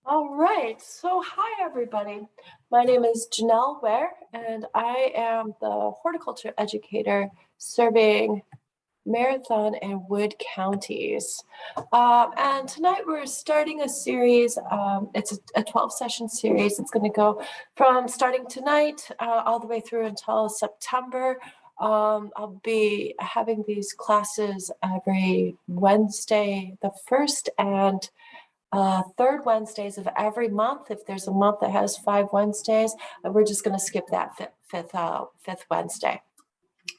All right, so hi everybody. My name is Janelle Ware, and I am the horticulture educator serving Marathon and Wood counties. And tonight we're starting a series. It's a 12-session series. It's going to go from starting tonight all the way through until September. I'll be having these classes every Wednesday, the first and third Wednesdays of every month. If there's a month that has 5 Wednesdays, we're just going to skip that fifth Wednesday.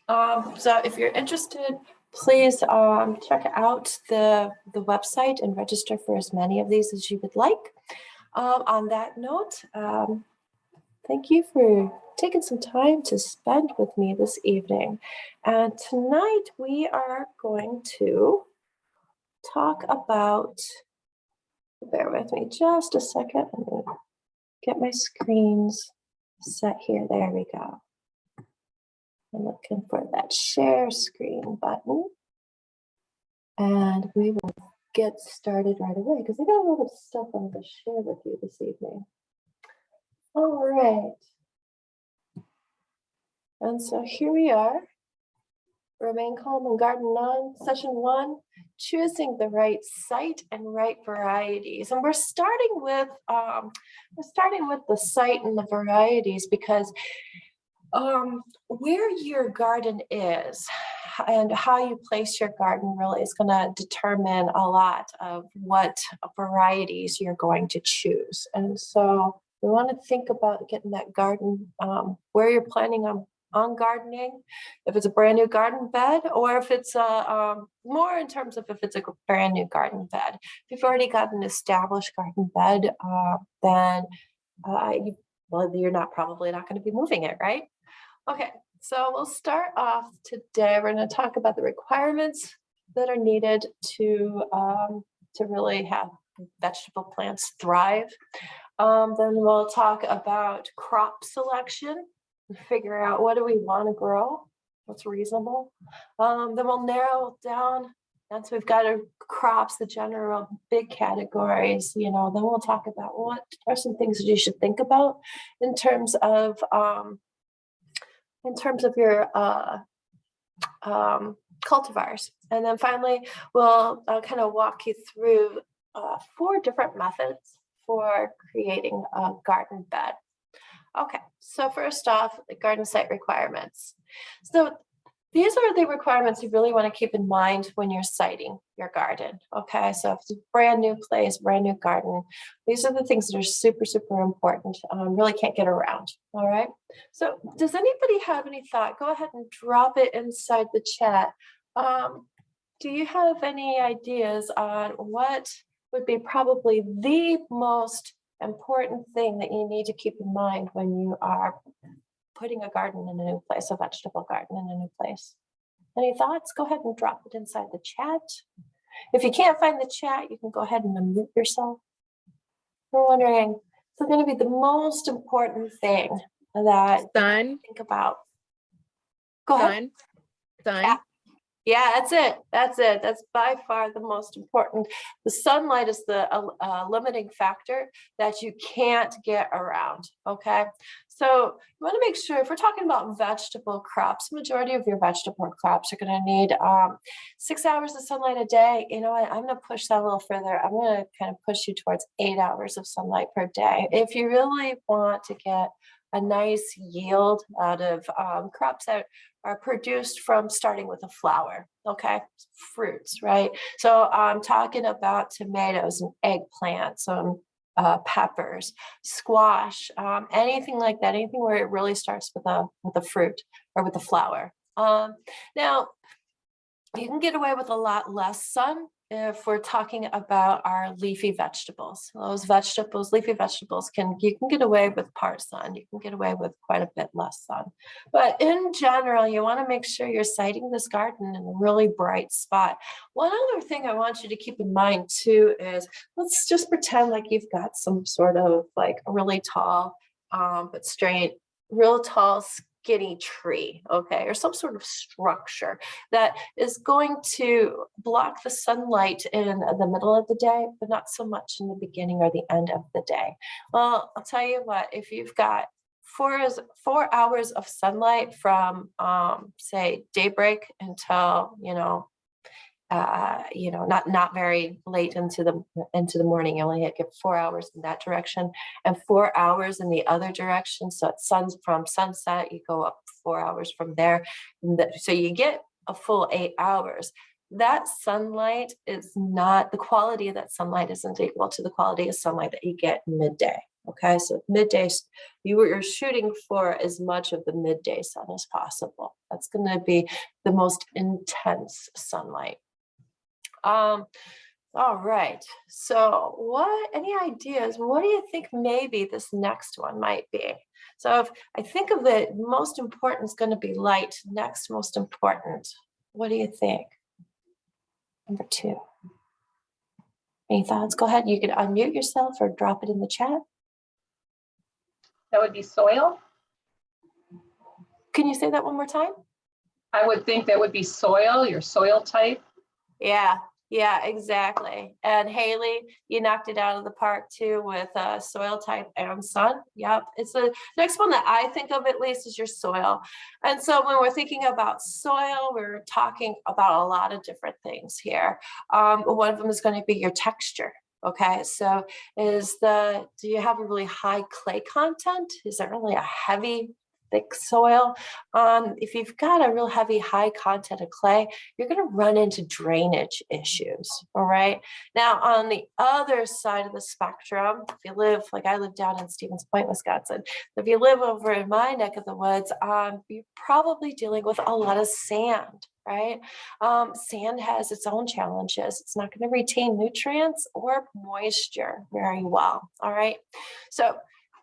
So if you're interested, please check out the website and register for as many of these as you would like. On that note, thank you for taking some time to spend with me this evening. And tonight we are going to talk about, bear with me just a second. Let me get my screens set here. There we go. I'm looking for that share screen button. And we will get started right away because I got a lot of stuff I want to share with you this evening. All right. And so here we are. Romaine and Garden on session 1, choosing the right site and right varieties. And we're starting with the site and the varieties because where your garden is and how you place your garden really is going to determine a lot of what varieties you're going to choose. And so we want to think about getting that garden where you're planning on gardening, if it's a brand new garden bed, or if it's more in terms of if it's a brand new garden bed. If you've already got an established garden bed, then you're probably not going to be moving it, right? Okay, so we'll start off today. We're going to talk about the requirements that are needed to really have vegetable plants thrive. Then we'll talk about crop selection, figure out what do we want to grow, what's reasonable. Then we'll narrow down once we've got our crops, the general big categories, then we'll talk about what are some things that you should think about in terms of your cultivars. And then finally, we'll kind of walk you through 4 different methods for creating a garden bed. Okay, so first off, the garden site requirements. So these are the requirements you really want to keep in mind when you're siting your garden. Okay, so if it's a brand new place, brand new garden, these are the things that are super, super important. Really can't get around. All right. So does anybody have any thought? Go ahead and drop it inside the chat. Do you have any ideas on what would be probably the most important thing that you need to keep in mind when you are putting a garden in a new place, a vegetable garden in a new place? Any thoughts? Go ahead and drop it inside the chat. If you can't find the chat, you can go ahead and unmute yourself. We're wondering, it's going to be the most important thing that you think about. Go ahead. Sun. Yeah, that's it. That's by far the most important. The sunlight is the limiting factor that you can't get around, okay? So you want to make sure, if we're talking about vegetable crops, majority of your vegetable crops are going to need 6 hours of sunlight a day. You know what? I'm going to push that a little further. I'm going to kind of push you towards 8 hours of sunlight per day. If you really want to get a nice yield out of crops that are produced from starting with a flower, okay? Fruits, right? So I'm talking about tomatoes and eggplants, peppers, squash, anything like that, anything where it really starts with a fruit or with a flower. Now, you can get away with a lot less sun if we're talking about our leafy vegetables. Those vegetables, leafy vegetables, you can get away with part sun. You can get away with quite a bit less sun. But in general, you want to make sure you're siting this garden in a really bright spot. One other thing I want you to keep in mind too is, let's just pretend like you've got some sort of like a really tall, but straight, real tall, skinny tree, okay, or some sort of structure that is going to block the sunlight in the middle of the day, but not so much in the beginning or the end of the day. Well, I'll tell you what, if you've got 4 hours of sunlight from say daybreak until not very late into the morning. You only get 4 hours in that direction and 4 hours in the other direction. So it's from sunset, you go up 4 hours from there. So you get a full 8 hours. That sunlight is not, the quality of that sunlight isn't equal to the quality of sunlight that you get midday. Okay, so midday, you're shooting for as much of the midday sun as possible. That's going to be the most intense sunlight. All right. So any ideas? What do you think maybe this next one might be? So if I think of it, most important is going to be light. Next most important. What do you think? Number 2. Any thoughts? Go ahead. You can unmute yourself or drop it in the chat. That would be soil. Can you say that one more time? I would think that would be soil, your soil type. Yeah, exactly. And Haley, you knocked it out of the park too with soil type and sun. Yep. It's the next one that I think of at least is your soil. And so when we're thinking about soil, we're talking about a lot of different things here. One of them is going to be your texture. Okay, so do you have a really high clay content? Is it really a heavy, thick soil? If you've got a real heavy, high content of clay, you're going to run into drainage issues. All right. Now, on the other side of the spectrum, if you live, like I live down in Stevens Point, Wisconsin, if you live over in my neck of the woods, you're probably dealing with a lot of sand. Right? Sand has its own challenges. It's not going to retain nutrients or moisture very well. All right. So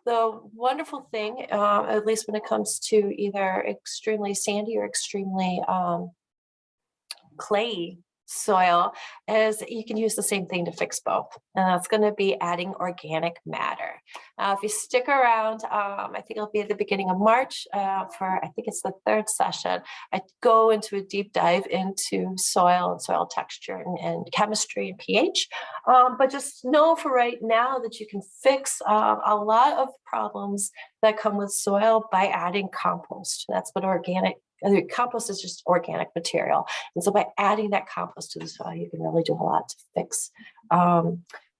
the wonderful thing, at least when it comes to either extremely sandy or extremely clayey soil, is you can use the same thing to fix both. And that's going to be adding organic matter. If you stick around, I think it'll be at the beginning of March for, I think it's the 3rd session. I go into a deep dive into soil and soil texture and chemistry and pH. But just know for right now that you can fix a lot of problems that come with soil by adding compost. That's what compost is, just organic material. And so by adding that compost to the soil, you can really do a lot to fix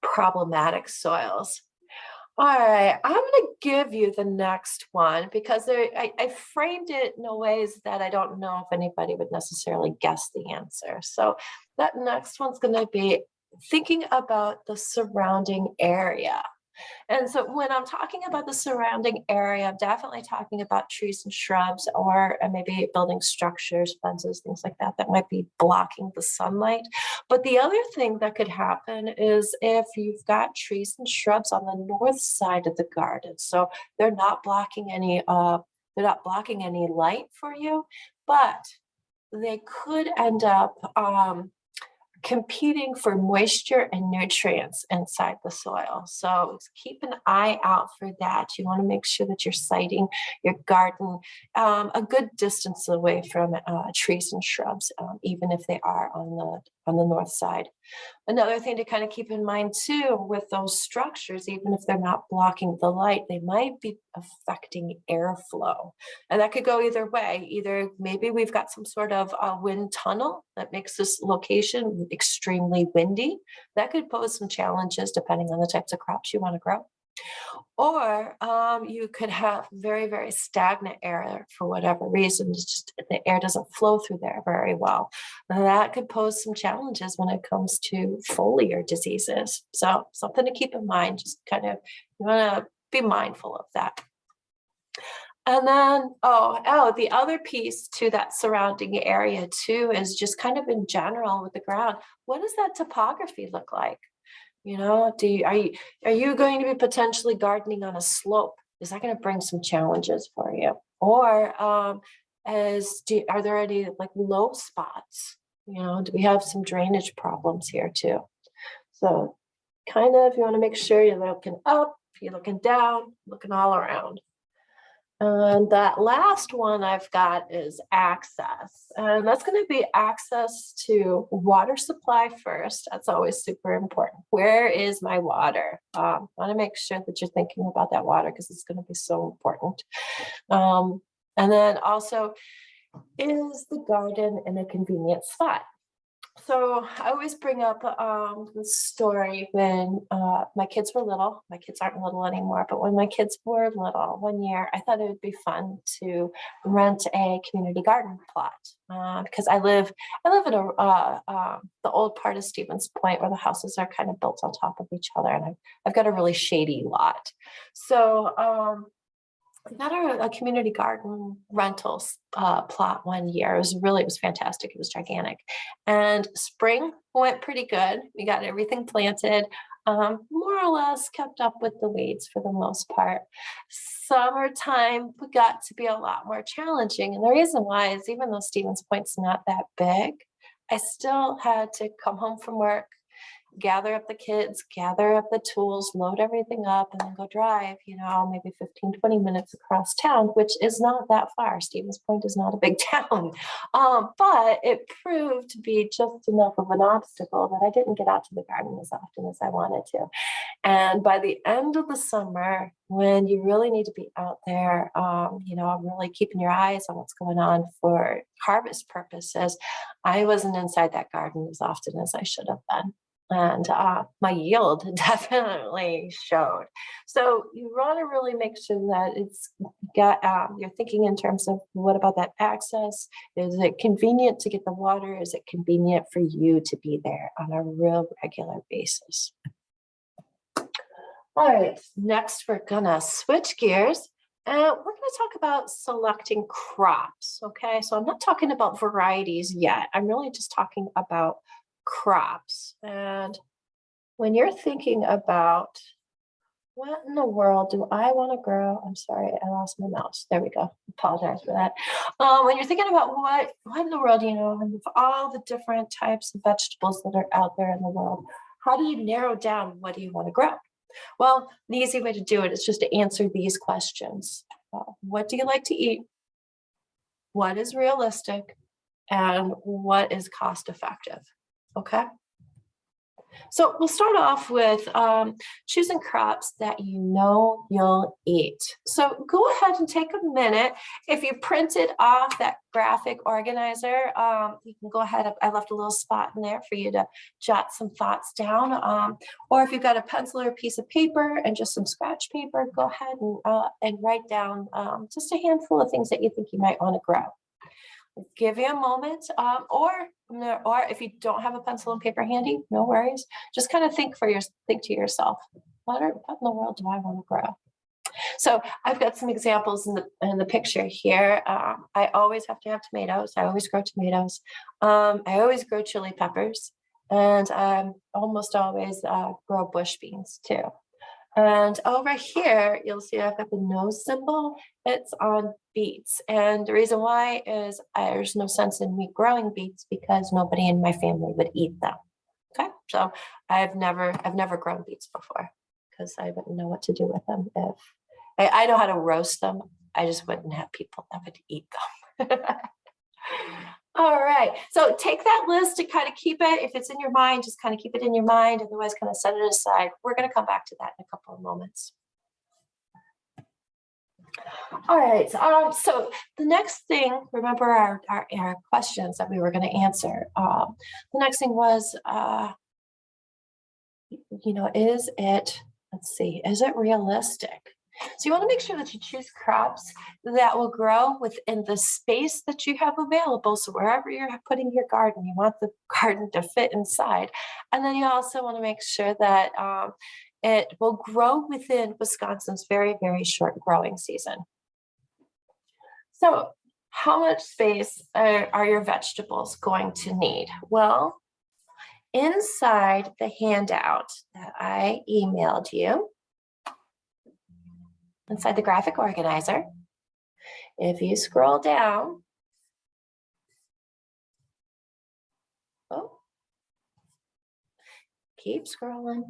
problematic soils. All right, I'm going to give you the next one because I framed it in a ways that I don't know if anybody would necessarily guess the answer. So that next one's going to be thinking about the surrounding area. And so when I'm talking about the surrounding area, I'm definitely talking about trees and shrubs, or maybe building structures, fences, things like that, that might be blocking the sunlight. But the other thing that could happen is if you've got trees and shrubs on the north side of the garden, so they're not blocking any light for you, but they could end up competing for moisture and nutrients inside the soil. So keep an eye out for that. You want to make sure that you're siting your garden a good distance away from trees and shrubs, even if they are on the north side. Another thing to kind of keep in mind too with those structures, even if they're not blocking the light, they might be affecting airflow. And that could go either way. Either maybe we've got some sort of wind tunnel that makes this location extremely windy. That could pose some challenges depending on the types of crops you want to grow. Or you could have very, very stagnant air for whatever reason. It's just the air doesn't flow through there very well. That could pose some challenges when it comes to foliar diseases. So something to keep in mind, just kind of, you want to be mindful of that. And then, the other piece to that surrounding area too is just kind of in general with the ground. What does that topography look like? You know, are you going to be potentially gardening on a slope? Is that going to bring some challenges for you? Or are there any like low spots? You know, do we have some drainage problems here too? So kind of, you want to make sure you're looking up, you're looking down, looking all around. And that last one I've got is access. And that's going to be access to water supply first. That's always super important. Where is my water? I want to make sure that you're thinking about that water because it's going to be so important. And then also, is the garden in a convenient spot? So I always bring up the story when my kids were little. My kids aren't little anymore, but when my kids were little, one year, I thought it would be fun to rent a community garden plot because I live in the old part of Stevens Point where the houses are kind of built on top of each other, and I've got a really shady lot. So I got a community garden rentals plot one year. It was fantastic. It was gigantic. And spring went pretty good. We got everything planted, more or less kept up with the weeds for the most part. Summertime got to be a lot more challenging. And the reason why is even though Stevens Point's not that big, I still had to come home from work, gather up the kids, gather up the tools, load everything up, and then go drive, maybe 15, 20 minutes across town, which is not that far. Stevens Point is not a big town. But it proved to be just enough of an obstacle that I didn't get out to the garden as often as I wanted to. And by the end of the summer, when you really need to be out there, really keeping your eyes on what's going on for harvest purposes, I wasn't inside that garden as often as I should have been. And my yield definitely showed. So you want to really make sure that it's got, you're thinking in terms of what about that access? Is it convenient to get the water? Is it convenient for you to be there on a real regular basis? All right, next we're gonna switch gears and we're gonna talk about selecting crops, okay? So I'm not talking about varieties yet. I'm really just talking about crops. And when you're thinking about what in the world do I want to grow? I'm sorry, I lost my mouse. There we go. Apologize for that. When you're thinking about what in the world, of all the different types of vegetables that are out there in the world, how do you narrow down what do you want to grow? Well, the easy way to do it is just to answer these questions. What do you like to eat? What is realistic? And what is cost effective? Okay. So we'll start off with choosing crops that you'll eat. So go ahead and take a minute. If you printed off that graphic organizer, you can go ahead. I left a little spot in there for you to jot some thoughts down. Or if you've got a pencil or a piece of paper and just some scratch paper, go ahead and write down just a handful of things that you think you might want to grow. Give you a moment, or if you don't have a pencil and paper handy, no worries. Just kind of think to yourself, what in the world do I want to grow? So I've got some examples in the picture here. I always have to have tomatoes. I always grow tomatoes. I always grow chili peppers, and almost always grow bush beans too. And over here, you'll see I've got the no symbol. It's on beets. And the reason why is there's no sense in me growing beets because nobody in my family would eat them. Okay, so I've never grown beets before because I wouldn't know what to do with them. If I know how to roast them, I just wouldn't have people that would eat them. All right, so take that list and kind of keep it. If it's in your mind, just kind of keep it in your mind. Otherwise, kind of set it aside. We're going to come back to that in a couple of moments. All right, so the next thing, remember our questions that we were going to answer. The next thing was, is it realistic? So you want to make sure that you choose crops that will grow within the space that you have available. So wherever you're putting your garden, you want the garden to fit inside. And then you also want to make sure that it will grow within Wisconsin's very, very short growing season. So how much space are your vegetables going to need? Well, inside the handout that I emailed you, inside the graphic organizer, if you scroll down, keep scrolling.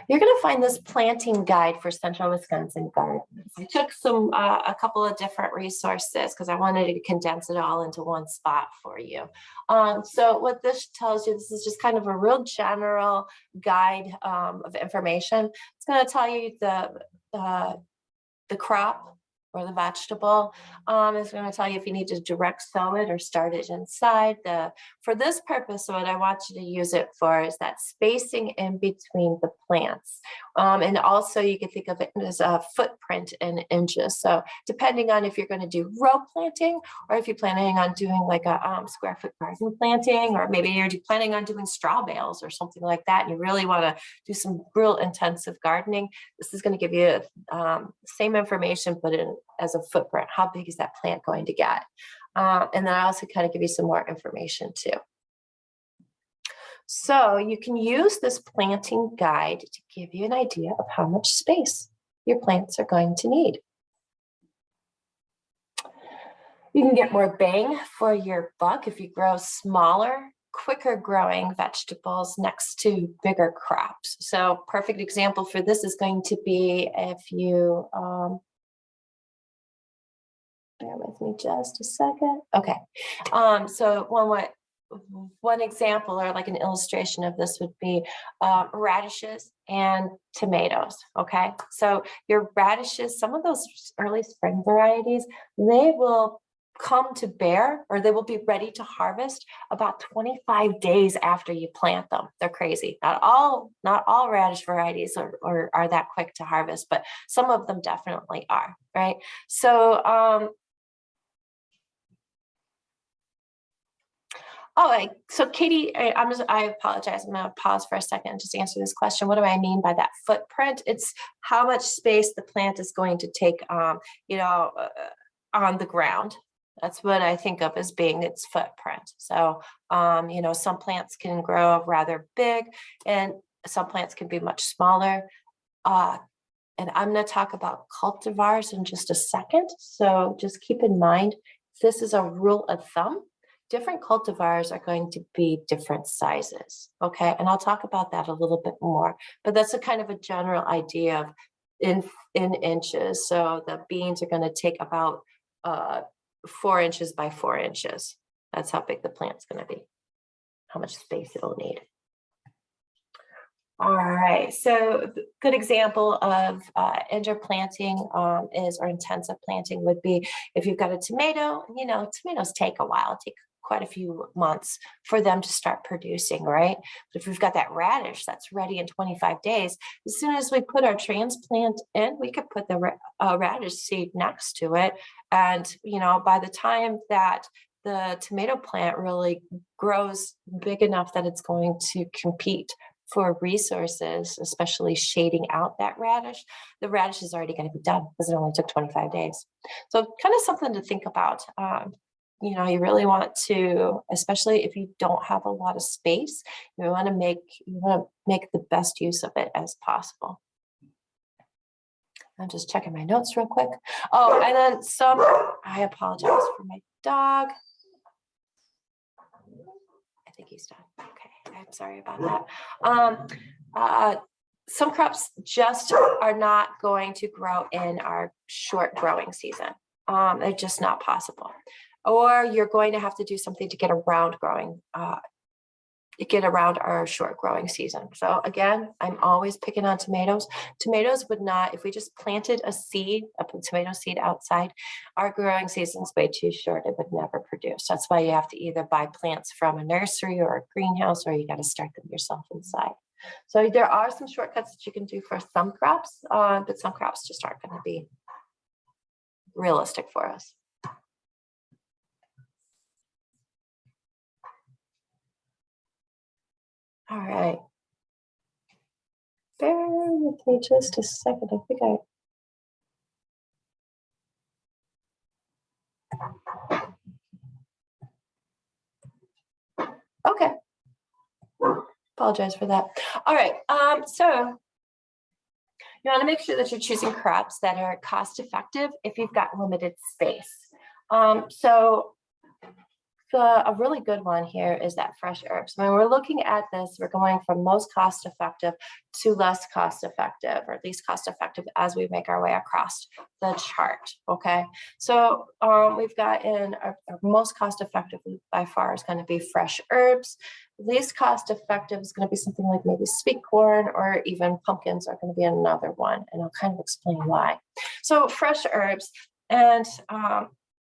You're going to find this planting guide for Central Wisconsin gardens. I took a couple of different resources because I wanted to condense it all into one spot for you. So what this tells you, this is just kind of a real general guide of information. It's going to tell you the crop or the vegetable. It's going to tell you if you need to direct sow it or start it inside. For this purpose, what I want you to use it for is that spacing in between the plants. And also you can think of it as a footprint in inches. So depending on if you're going to do row planting or if you're planning on doing like a square foot garden planting, or maybe you're planning on doing straw bales or something like that, and you really want to do some real intensive gardening, this is going to give you same information, but as a footprint. How big is that plant going to get? And then I also kind of give you some more information too. So you can use this planting guide to give you an idea of how much space your plants are going to need. You can get more bang for your buck if you grow smaller, quicker growing vegetables next to bigger crops. So perfect example for this is going to be if you, bear with me just a second. Okay, so one example or like an illustration of this would be radishes and tomatoes. Okay, so your radishes, some of those early spring varieties, they will come to bear, or they will be ready to harvest about 25 days after you plant them. They're crazy. Not all radish varieties are that quick to harvest, but some of them definitely are, right? So so Katie, I apologize. I'm going to pause for a second and just answer this question. What do I mean by that footprint? It's how much space the plant is going to take, on the ground. That's what I think of as being its footprint. So, some plants can grow rather big and some plants can be much smaller. And I'm going to talk about cultivars in just a second. So just keep in mind, this is a rule of thumb. Different cultivars are going to be different sizes, okay? And I'll talk about that a little bit more, but that's a kind of a general idea of in inches. So the beans are going to take about 4 inches by 4 inches. That's how big the plant's going to be, how much space it'll need. All right, so good example of interplanting or intensive planting would be if you've got a tomato. Tomatoes take a while, take quite a few months for them to start producing, right? But if we've got that radish that's ready in 25 days, as soon as we put our transplant in, we could put the radish seed next to it. And, by the time that the tomato plant really grows big enough that it's going to compete for resources, especially shading out that radish, the radish is already going to be done because it only took 25 days. So kind of something to think about. You really want to, especially if you don't have a lot of space, you want to make the best use of it as possible. I'm just checking my notes real quick. Oh, and then I apologize for my dog. I think he's done. Okay, I'm sorry about that. Some crops just are not going to grow in our short growing season. They're just not possible. Or you're going to have to do something to get around our short growing season. So again, I'm always picking on tomatoes. Tomatoes would not, if we just planted a tomato seed outside, our growing season's way too short. It would never produce. That's why you have to either buy plants from a nursery or a greenhouse, or you got to start them yourself inside. So there are some shortcuts that you can do for some crops, but some crops just aren't going to be realistic for us. All right. Bear with me just a second. I think okay. Apologize for that. All right. So you want to make sure that you're choosing crops that are cost effective if you've got limited space. So a really good one here is that fresh herbs. When we're looking at this, we're going from most cost effective to less cost effective, or least cost effective, as we make our way across the chart. Okay, so we've got in our most cost effective by far is going to be fresh herbs. Least cost effective is going to be something like maybe sweet corn, or even pumpkins are going to be another one, and I'll kind of explain why. So fresh herbs, and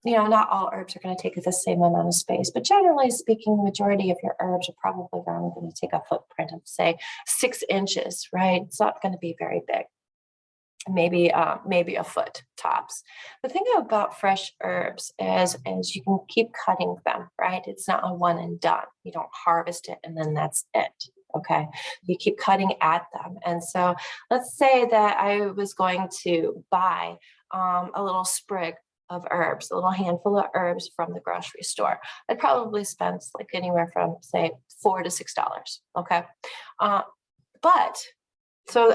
not all herbs are going to take the same amount of space, but generally speaking, the majority of your herbs are probably only going to take a footprint of, say, 6 inches, right? It's not going to be very big. Maybe a foot tops. The thing about fresh herbs is you can keep cutting them, right? It's not a one and done. You don't harvest it and then that's it. Okay, you keep cutting at them. And so let's say that I was going to buy a little sprig of herbs, a little handful of herbs from the grocery store. I'd probably spend like anywhere from, say, $4 to $6. Okay, but so,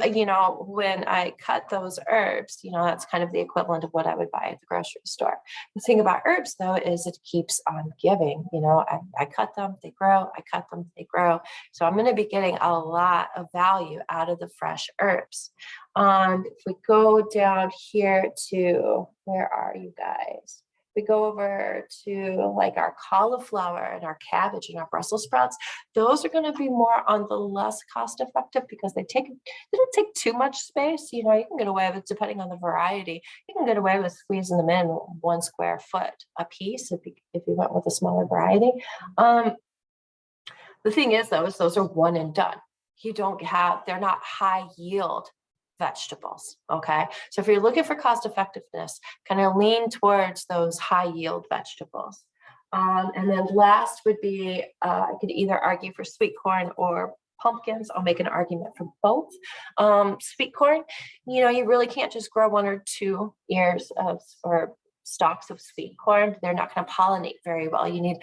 when I cut those herbs, that's kind of the equivalent of what I would buy at the grocery store. The thing about herbs, though, is it keeps on giving. I cut them, they grow, I cut them, they grow. So I'm going to be getting a lot of value out of the fresh herbs. If we go down here to, where are you guys? We go over to like our cauliflower and our cabbage and our Brussels sprouts. Those are going to be more on the less cost effective because they don't take too much space. You can get away with, depending on the variety, you can get away with squeezing them in 1 square foot a piece if you went with a smaller variety. The thing is, though, is those are one and done. They're not high yield vegetables. Okay, so if you're looking for cost effectiveness, kind of lean towards those high yield vegetables. And then last would be, I could either argue for sweet corn or pumpkins. I'll make an argument for both. Sweet corn, you really can't just grow 1 or 2 ears of or stalks of sweet corn. They're not going to pollinate very well. You need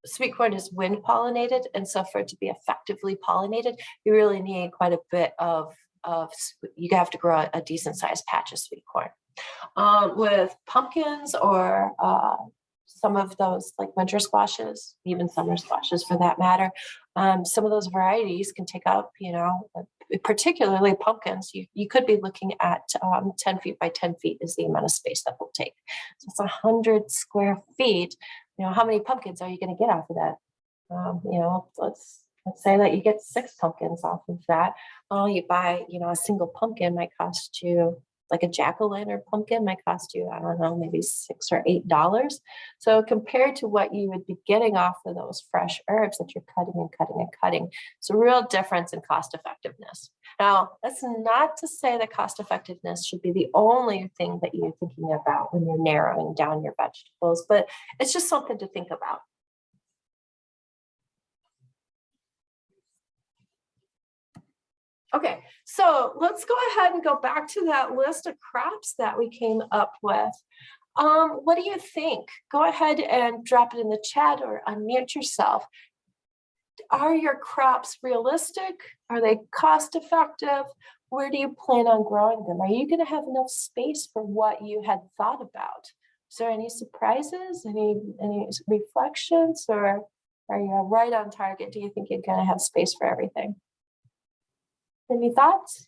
sweet corn is wind pollinated, and so for it to be effectively pollinated, you really need quite a bit of you have to grow a decent sized patch of sweet corn. With pumpkins or some of those like winter squashes, even summer squashes for that matter, some of those varieties can take up, particularly pumpkins, you could be looking at 10 feet by 10 feet is the amount of space that will take. So it's 100 square feet. How many pumpkins are you going to get off of that? Let's say that you get 6 pumpkins off of that. You buy, a single pumpkin might cost you, like a jack-o'-lantern pumpkin might cost you, I don't know, maybe $6 or $8. So compared to what you would be getting off of those fresh herbs that you're cutting and cutting and cutting, it's a real difference in cost effectiveness. Now, that's not to say that cost effectiveness should be the only thing that you're thinking about when you're narrowing down your vegetables, but it's just something to think about. Okay, so let's go ahead and go back to that list of crops that we came up with. What do you think? Go ahead and drop it in the chat or unmute yourself. Are your crops realistic? Are they cost effective? Where do you plan on growing them? Are you going to have enough space for what you had thought about? Is there any surprises, any reflections, or are you right on target? Do you think you're going to have space for everything? Any thoughts?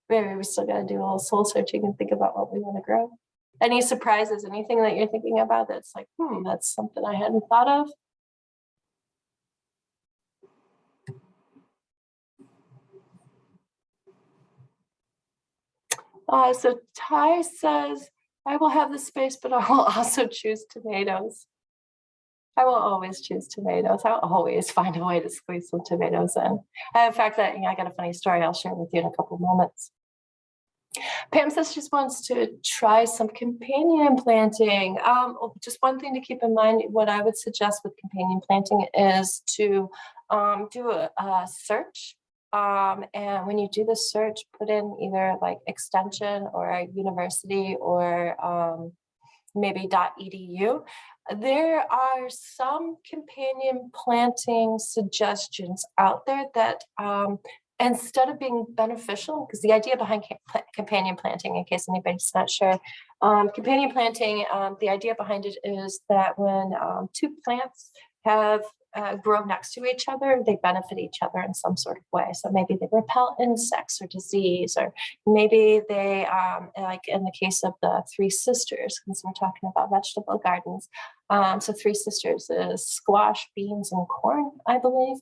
Maybe we still got to do a little soul searching and think about what we want to grow. Any surprises, anything that you're thinking about that's like, that's something I hadn't thought of? So Ty says, I will have the space, but I will also choose tomatoes. I will always choose tomatoes. I'll always find a way to squeeze some tomatoes in. And in fact, I got a funny story I'll share with you in a couple of moments. Pam says she just wants to try some companion planting. Just one thing to keep in mind, what I would suggest with companion planting is to do a search. And when you do the search, put in either like extension or a university or maybe .edu. There are some companion planting suggestions out there that instead of being beneficial, because the idea behind companion planting, in case anybody's not sure, companion planting, the idea behind it is that when two plants have grow next to each other, they benefit each other in some sort of way. So maybe they repel insects or disease, or maybe they, like in the case of the Three Sisters, because we're talking about vegetable gardens. So Three Sisters is squash, beans, and corn, I believe.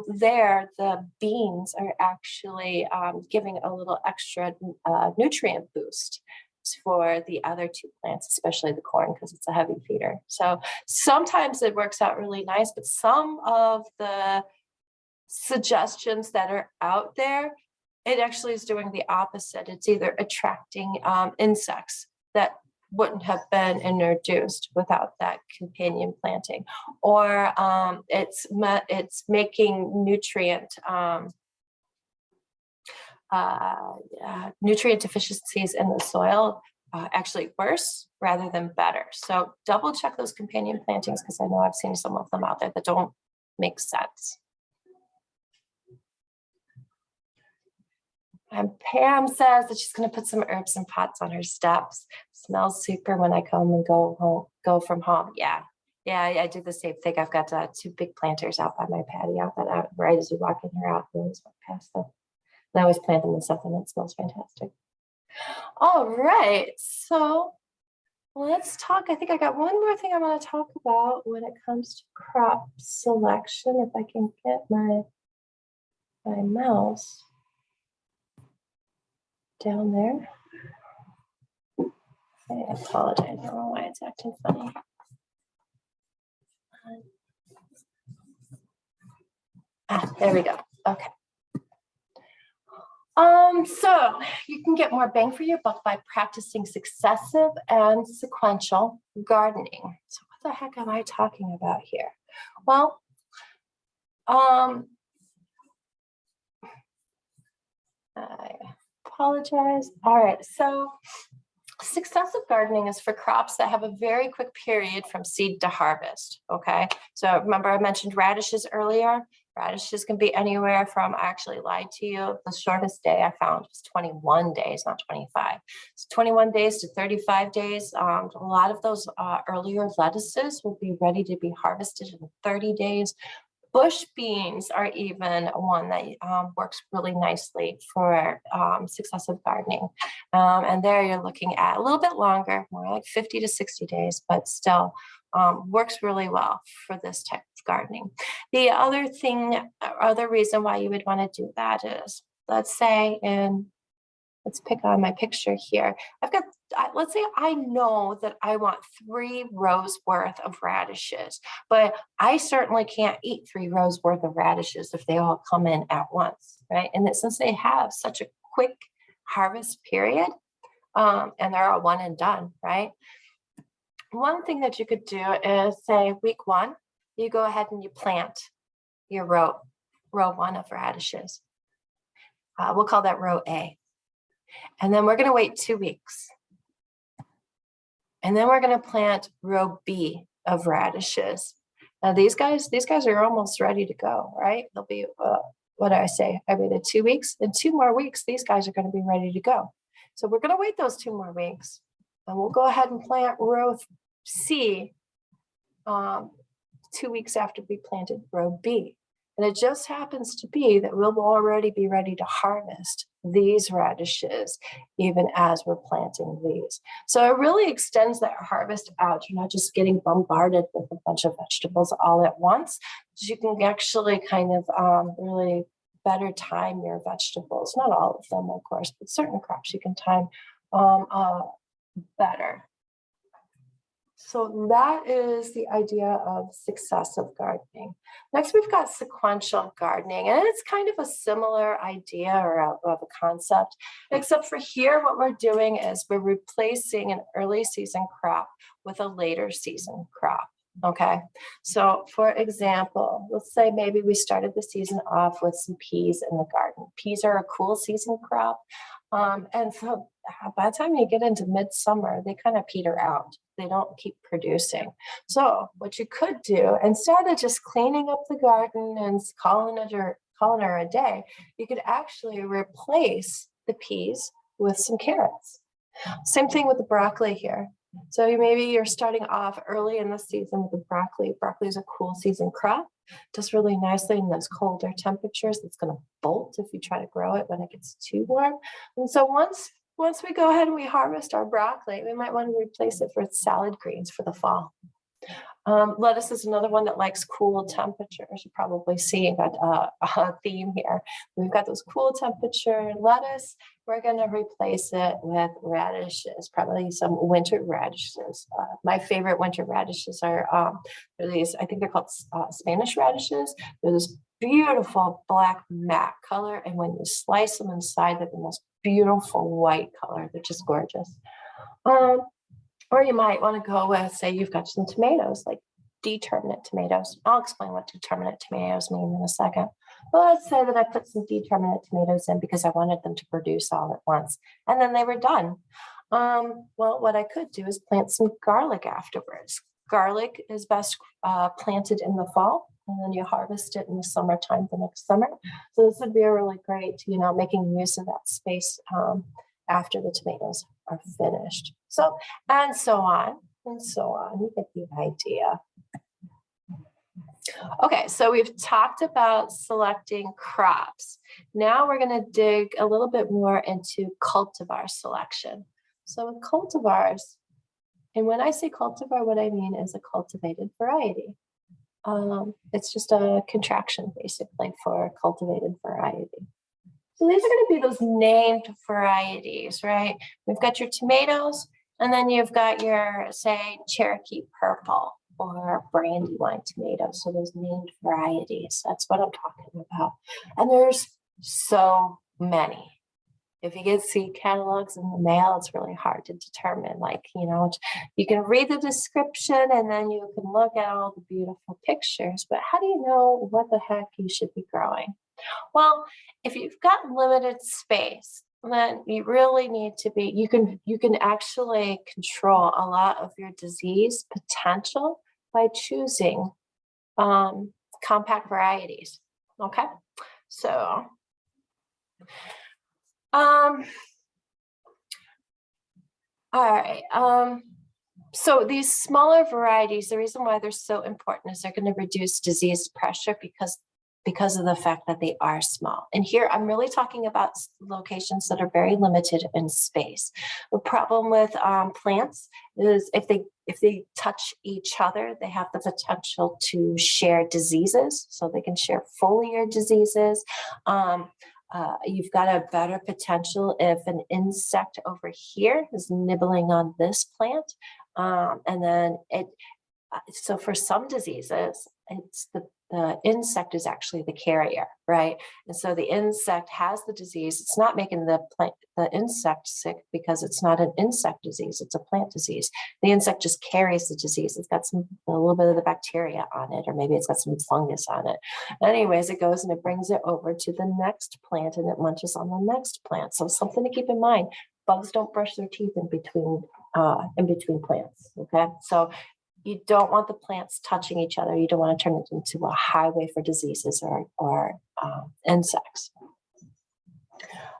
There, the beans are actually giving a little extra nutrient boost for the other two plants, especially the corn, because it's a heavy feeder. So sometimes it works out really nice, but some of the suggestions that are out there, it actually is doing the opposite. It's either attracting insects that wouldn't have been introduced without that companion planting, or it's making nutrient deficiencies in the soil actually worse rather than better. So double check those companion plantings, because I know I've seen some of them out there that don't make sense. And Pam says that she's going to put some herbs and pots on her steps. Smells super when I come and go from home. Yeah, I do the same thing. I've got two big planters out by my patio that right as you walk in here out, you always walk past them. I always plant them in something that smells fantastic. All right, so let's talk. I think I got one more thing I want to talk about when it comes to crop selection. If I can get my mouse down there. I apologize. I don't know why it's acting funny. There we go. Okay. So you can get more bang for your buck by practicing successive and sequential gardening. So what the heck am I talking about here? Well, I apologize. All right, so successive gardening is for crops that have a very quick period from seed to harvest, okay? So remember I mentioned radishes earlier? Radishes can be anywhere from, I actually lied to you, the shortest day I found was 21 days, not 25. So 21 days to 35 days. A lot of those earlier lettuces will be ready to be harvested in 30 days. Bush beans are even one that works really nicely for successive gardening. And there you're looking at a little bit longer, more like 50 to 60 days, but still works really well for this type of gardening. The other reason why you would want to do that is, let's say let's pick on my picture here. Let's say I know that I want 3 rows worth of radishes, but I certainly can't eat 3 rows worth of radishes if they all come in at once, right? And that since they have such a quick harvest period, and they're all one and done, right? One thing that you could do is say week 1, you go ahead and you plant your row 1 of radishes. We'll call that row A. And then we're going to wait 2 weeks. And then we're going to plant row B of radishes. Now these guys are almost ready to go, right? They'll be, what do I say? I waited 2 weeks. In 2 more weeks, these guys are going to be ready to go. So we're going to wait those 2 more weeks. And we'll go ahead and plant row C 2 weeks after we planted row B. And it just happens to be that we'll already be ready to harvest these radishes even as we're planting these. So it really extends that harvest out. You're not just getting bombarded with a bunch of vegetables all at once. You can actually kind of really better time your vegetables. Not all of them, of course, but certain crops you can time better. So that is the idea of successive gardening. Next, we've got sequential gardening, and it's kind of a similar idea or of a concept, except for here, what we're doing is we're replacing an early season crop with a later season crop. Okay, so for example, let's say maybe we started the season off with some peas in the garden. Peas are a cool season crop. And so by the time you get into midsummer, they kind of peter out. They don't keep producing. So what you could do, instead of just cleaning up the garden and calling it culinary a day, you could actually replace the peas with some carrots. Same thing with the broccoli here. So maybe you're starting off early in the season with the broccoli. Broccoli is a cool season crop. Does really nicely in those colder temperatures. It's going to bolt if you try to grow it when it gets too warm. And so once we go ahead and we harvest our broccoli, we might want to replace it with salad greens for the fall. Lettuce is another one that likes cool temperatures. You're probably seeing a theme here. We've got those cool temperature lettuce. We're going to replace it with radishes, probably some winter radishes. My favorite winter radishes are these, I think they're called Spanish radishes. They're this beautiful black matte color. And when you slice them inside, they're the most beautiful white color. They're just gorgeous. Or you might want to go with, say, you've got some tomatoes, like determinate tomatoes. I'll explain what determinate tomatoes mean in a second. But let's say that I put some determinate tomatoes in because I wanted them to produce all at once, and then they were done. Well, what I could do is plant some garlic afterwards. Garlic is best planted in the fall, and then you harvest it in the summertime the next summer. So this would be a really great, making use of that space after the tomatoes are finished. So, and so on, and so on. You get the idea. Okay, so we've talked about selecting crops. Now we're going to dig a little bit more into cultivar selection. So with cultivars, and when I say cultivar, what I mean is a cultivated variety. It's just a contraction basically for cultivated variety. So these are going to be those named varieties, right? We've got your tomatoes, and then you've got your, say, Cherokee purple or brandywine tomatoes. So those named varieties, that's what I'm talking about. And there's so many. If you get seed catalogs in the mail, it's really hard to determine. You can read the description and then you can look at all the beautiful pictures, but how do you know what the heck you should be growing? Well, if you've got limited space, then you really need to be, you can actually control a lot of your disease potential by choosing compact varieties. Okay, so all right. So these smaller varieties, the reason why they're so important is they're going to reduce disease pressure because of the fact that they are small. And here I'm really talking about locations that are very limited in space. The problem with plants is if they touch each other, they have the potential to share diseases. So they can share foliar diseases. You've got a better potential if an insect over here is nibbling on this plant. And then so for some diseases, it's the insect is actually the carrier, right? And so the insect has the disease. It's not making the insect sick because it's not an insect disease. It's a plant disease. The insect just carries the disease. It's got a little bit of the bacteria on it, or maybe it's got some fungus on it. Anyways, it goes and it brings it over to the next plant and it munches on the next plant. So something to keep in mind, bugs don't brush their teeth in between plants, okay? So you don't want the plants touching each other. You don't want to turn it into a highway for diseases or insects.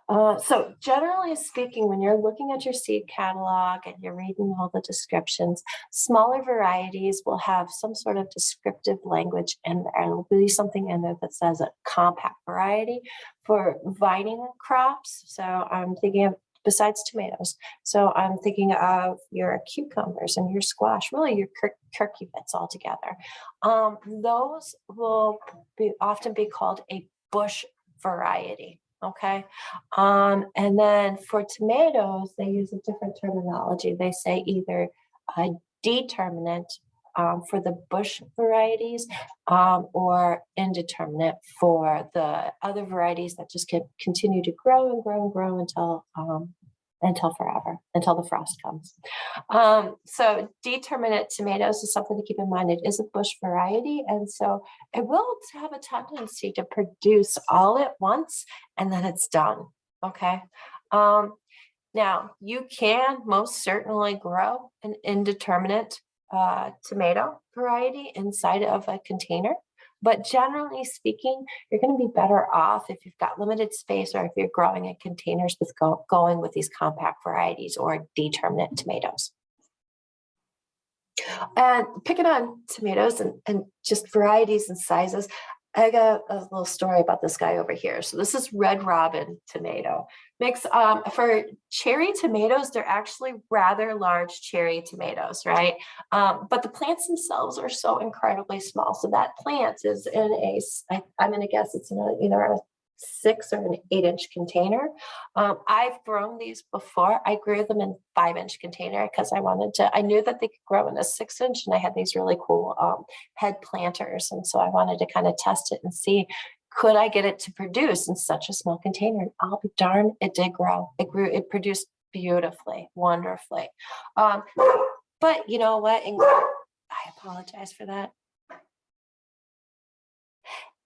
So generally speaking, when you're looking at your seed catalog and you're reading all the descriptions, smaller varieties will have some sort of descriptive language in there. There'll be something in there that says a compact variety for vining crops. So I'm thinking of besides tomatoes. So I'm thinking of your cucumbers and your squash, really your curcubits all together. Those will often be called a bush variety, okay? And then for tomatoes, they use a different terminology. They say either a determinate for the bush varieties or indeterminate for the other varieties that just can continue to grow and grow and grow until forever, until the frost comes. So determinate tomatoes is something to keep in mind. It is a bush variety, and so it will have a tendency to produce all at once, and then it's done, okay? Now, you can most certainly grow an indeterminate tomato variety inside of a container. But generally speaking, you're going to be better off if you've got limited space or if you're growing in containers with going with these compact varieties or determinate tomatoes. And picking on tomatoes and just varieties and sizes, I got a little story about this guy over here. So this is Red Robin tomato. Makes for cherry tomatoes, they're actually rather large cherry tomatoes, right? But the plants themselves are so incredibly small. So that plant is in I'm going to guess it's in either a 6 or an 8-inch container. I've grown these before. I grew them in 5-inch container because I knew that they could grow in a 6-inch, and I had these really cool head planters. And so I wanted to kind of test it and see, could I get it to produce in such a small container? And I'll be darned, it did grow. It produced beautifully, wonderfully. But you know what? I apologize for that.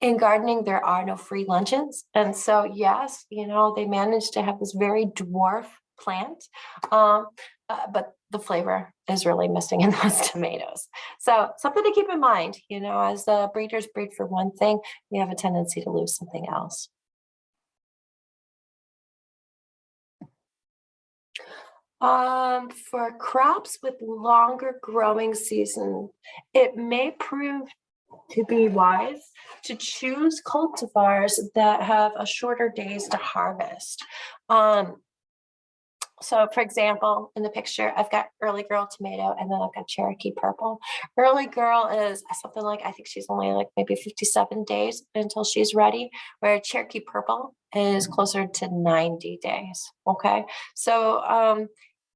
In gardening, there are no free lunches. And so, yes, they managed to have this very dwarf plant, but the flavor is really missing in those tomatoes. So something to keep in mind, as breeders breed for one thing, we have a tendency to lose something else. For crops with longer growing season, it may prove to be wise to choose cultivars that have a shorter days to harvest. So for example, in the picture, I've got early girl tomato and then I've got Cherokee purple. Early girl is something like, I think she's only like maybe 57 days until she's ready, where Cherokee purple is closer to 90 days. Okay. So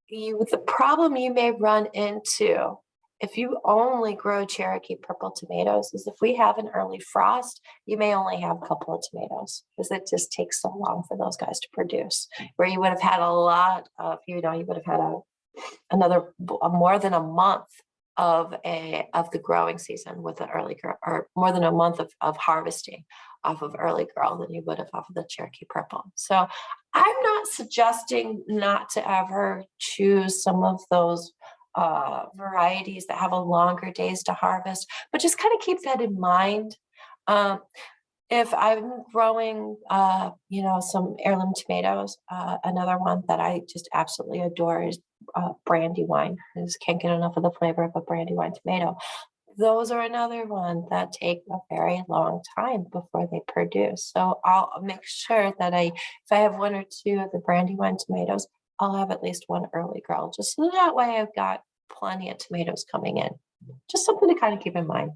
the problem you may run into if you only grow Cherokee purple tomatoes is if we have an early frost, you may only have a couple of tomatoes because it just takes so long for those guys to produce. Where you would have had a lot of, you would have had more than a month of the growing season with the early girl, or more than a month of harvesting off of early girl than you would have off of the Cherokee purple. So I'm not suggesting not to ever choose some of those varieties that have a longer days to harvest, but just kind of keep that in mind. If I'm growing, some heirloom tomatoes, another one that I just absolutely adore is Brandywine. I just can't get enough of the flavor of a Brandywine tomato. Those are another one that take a very long time before they produce. So I'll make sure that if I have one or two of the Brandywine tomatoes, I'll have at least one early girl, just so that way I've got plenty of tomatoes coming in. Just something to kind of keep in mind.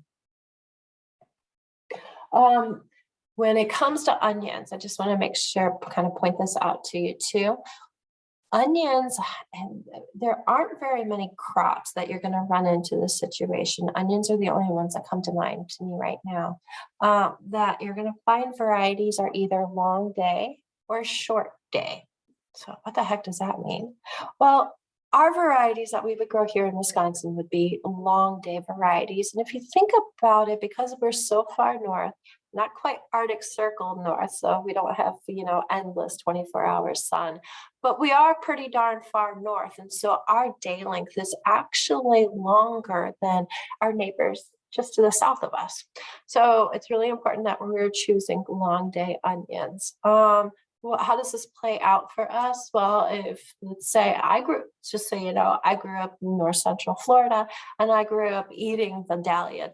When it comes to onions, I just want to make sure, kind of point this out to you too. Onions, there aren't very many crops that you're going to run into this situation. Onions are the only ones that come to mind to me right now. That you're going to find varieties are either long day or short day. So what the heck does that mean? Well, our varieties that we would grow here in Wisconsin would be long day varieties. And if you think about it, because we're so far north, not quite Arctic Circle north, so we don't have, endless 24-hour sun, but we are pretty darn far north. And so our day length is actually longer than our neighbors just to the south of us. So it's really important that when we're choosing long day onions, well, how does this play out for us? Well, let's say I grew up in north central Florida and I grew up eating Vidalia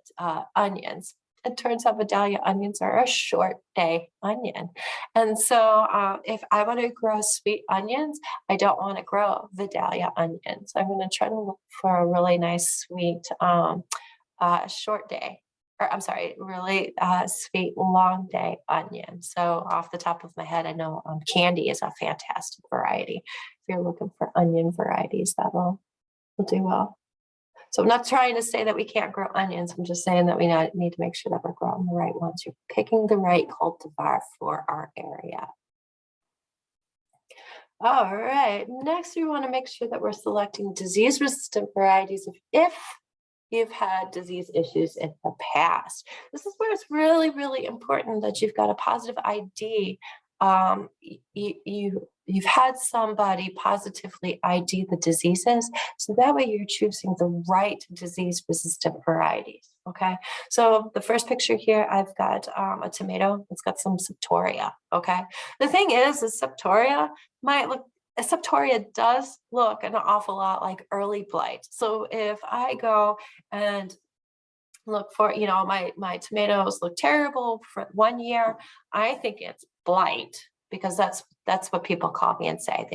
onions. It turns out Vidalia onions are a short day onion. And so if I want to grow sweet onions, I don't want to grow Vidalia onions. I'm going to try to look for a really nice, sweet, short day. Really sweet long day onion. So off the top of my head, I know candy is a fantastic variety. If you're looking for onion varieties, that will do well. So I'm not trying to say that we can't grow onions. I'm just saying that we need to make sure that we're growing the right ones. You're picking the right cultivar for our area. All right, next we want to make sure that we're selecting disease-resistant varieties if you've had disease issues in the past. This is where it's really, really important that you've got a positive ID you've had somebody positively ID the diseases, so that way you're choosing the right disease-resistant varieties. Okay, so the first picture here, I've got a tomato. It's got some septoria. Okay, the thing is septoria might look. Septoria does look an awful lot like early blight. So if I go and look for, my tomatoes look terrible for 1 year, I think it's blight, because that's what people call me and say.